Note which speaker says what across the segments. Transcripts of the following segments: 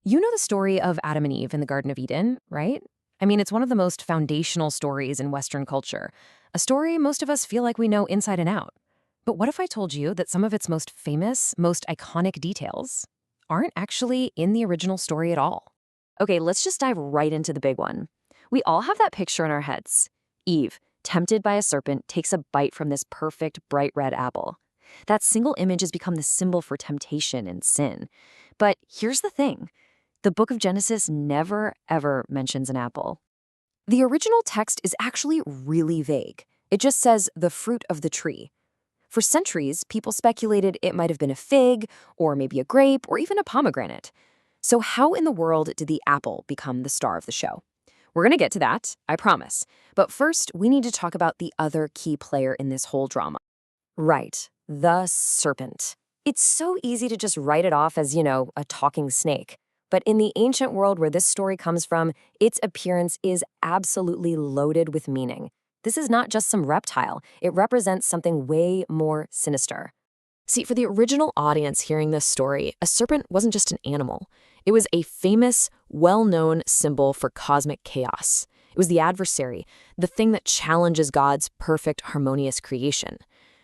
Speaker 1: You know the story of Adam and Eve in the Garden of Eden, right? I mean, it's one of the most foundational stories in Western culture, a story most of us feel like we know inside and out. But what if I told you that some of its most famous, most iconic details aren't actually in the original story at all? Okay, let's just dive right into the big one. We all have that picture in our heads. Eve, tempted by a serpent, takes a bite from this perfect, bright red apple. That single image has become the symbol for temptation and sin. But here's the thing. The book of Genesis never, ever mentions an apple. The original text is actually really vague. It just says the fruit of the tree. For centuries, people speculated it might have been a fig, or maybe a grape, or even a pomegranate. So how in the world did the apple become the star of the show? We're going to get to that, I promise. But first, we need to talk about the other key player in this whole drama. Right, the serpent. It's so easy to just write it off as, a talking snake. But in the ancient world where this story comes from, its appearance is absolutely loaded with meaning. This is not just some reptile. It represents something way more sinister. See, for the original audience hearing this story, a serpent wasn't just an animal. It was a famous, well-known symbol for cosmic chaos. It was the adversary, the thing that challenges God's perfect, harmonious creation.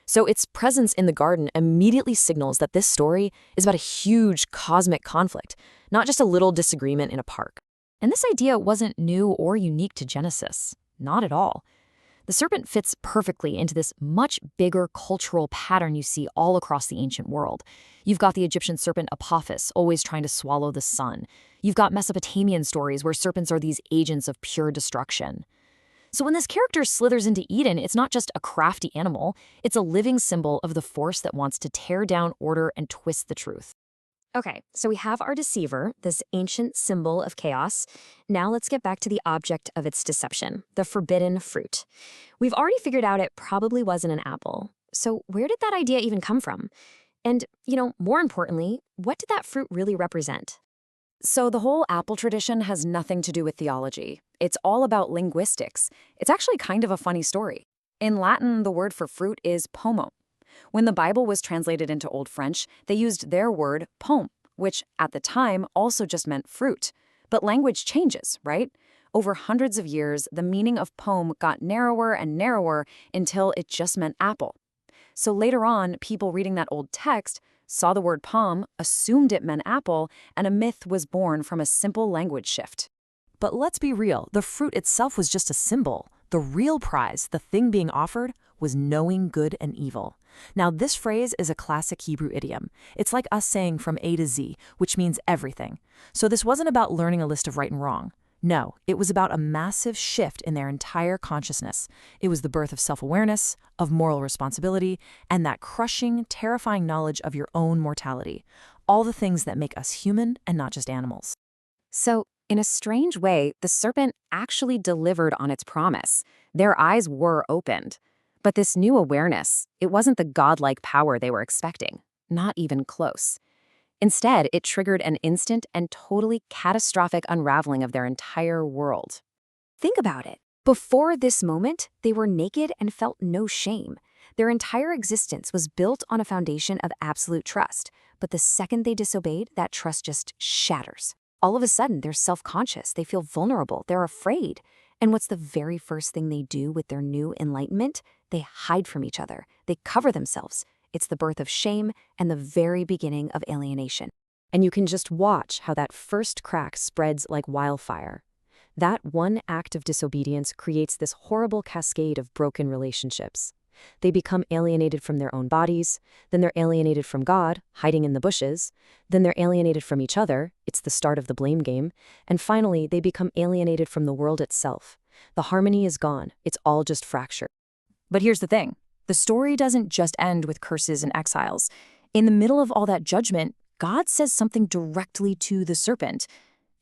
Speaker 1: So its presence in the garden immediately signals that this story is about a huge cosmic conflict, not just a little disagreement in a park. And this idea wasn't new or unique to Genesis. Not at all. The serpent fits perfectly into this much bigger cultural pattern you see all across the ancient world. You've got the Egyptian serpent Apophis, always trying to swallow the sun. You've got Mesopotamian stories where serpents are these agents of pure destruction. So when this character slithers into Eden, it's not just a crafty animal, it's a living symbol of the force that wants to tear down order and twist the truth. Okay, so we have our deceiver, this ancient symbol of chaos. Now let's get back to the object of its deception, the forbidden fruit. We've already figured out it probably wasn't an apple. So where did that idea even come from? And, more importantly, what did that fruit really represent? So the whole apple tradition has nothing to do with theology. It's all about linguistics. It's actually kind of a funny story. In Latin, the word for fruit is pomo. When the Bible was translated into Old French, they used their word pomme, which at the time also just meant fruit. But language changes, right? Over hundreds of years, the meaning of pomme got narrower and narrower until it just meant apple. So later on, people reading that old text saw the word pomme, assumed it meant apple, and a myth was born from a simple language shift. But let's be real, the fruit itself was just a symbol. The real prize, the thing being offered, was knowing good and evil. Now, this phrase is a classic Hebrew idiom. It's like us saying from A to Z, which means everything. So this wasn't about learning a list of right and wrong. No, it was about a massive shift in their entire consciousness. It was the birth of self-awareness, of moral responsibility, and that crushing, terrifying knowledge of your own mortality. All the things that make us human and not just animals. So, in a strange way, the serpent actually delivered on its promise. Their eyes were opened. But this new awareness, it wasn't the godlike power they were expecting. Not even close. Instead, it triggered an instant and totally catastrophic unraveling of their entire world. Think about it. Before this moment, they were naked and felt no shame. Their entire existence was built on a foundation of absolute trust. But the second they disobeyed, that trust just shatters. All of a sudden, they're self-conscious, they feel vulnerable, they're afraid. And what's the very first thing they do with their new enlightenment? They hide from each other. They cover themselves. It's the birth of shame and the very beginning of alienation. And you can just watch how that first crack spreads like wildfire. That one act of disobedience creates this horrible cascade of broken relationships. They become alienated from their own bodies, then they're alienated from God, hiding in the bushes, then they're alienated from each other, it's the start of the blame game, and finally they become alienated from the world itself. The harmony is gone, it's all just fracture. But here's the thing, the story doesn't just end with curses and exiles. In the middle of all that judgment, God says something directly to the serpent.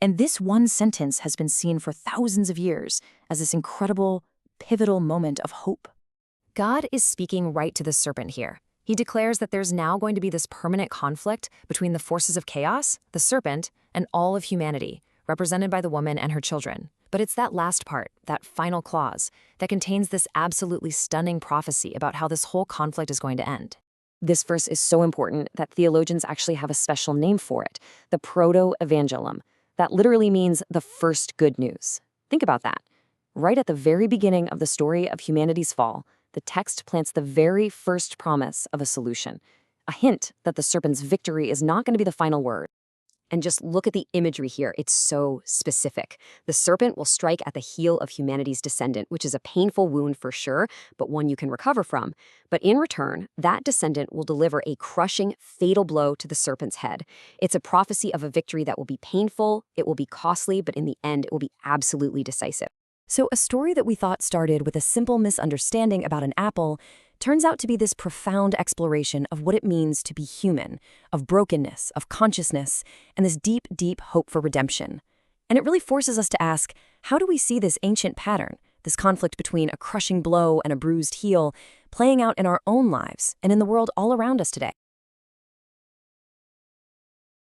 Speaker 1: And this one sentence has been seen for thousands of years as this incredible, pivotal moment of hope. God is speaking right to the serpent here. He declares that there's now going to be this permanent conflict between the forces of chaos, the serpent, and all of humanity, represented by the woman and her children. But it's that last part, that final clause, that contains this absolutely stunning prophecy about how this whole conflict is going to end. This verse is so important that theologians actually have a special name for it, the proto-evangelium. That literally means the first good news. Think about that. Right at the very beginning of the story of humanity's fall, the text plants the very first promise of a solution, a hint that the serpent's victory is not going to be the final word. And just look at the imagery here. It's so specific. The serpent will strike at the heel of humanity's descendant, which is a painful wound for sure, but one you can recover from. But in return, that descendant will deliver a crushing, fatal blow to the serpent's head. It's a prophecy of a victory that will be painful, it will be costly, but in the end, it will be absolutely decisive. So a story that we thought started with a simple misunderstanding about an apple turns out to be this profound exploration of what it means to be human, of brokenness, of consciousness, and this deep, deep hope for redemption. And it really forces us to ask, how do we see this ancient pattern, this conflict between a crushing blow and a bruised heel, playing out in our own lives and in the world all around us today?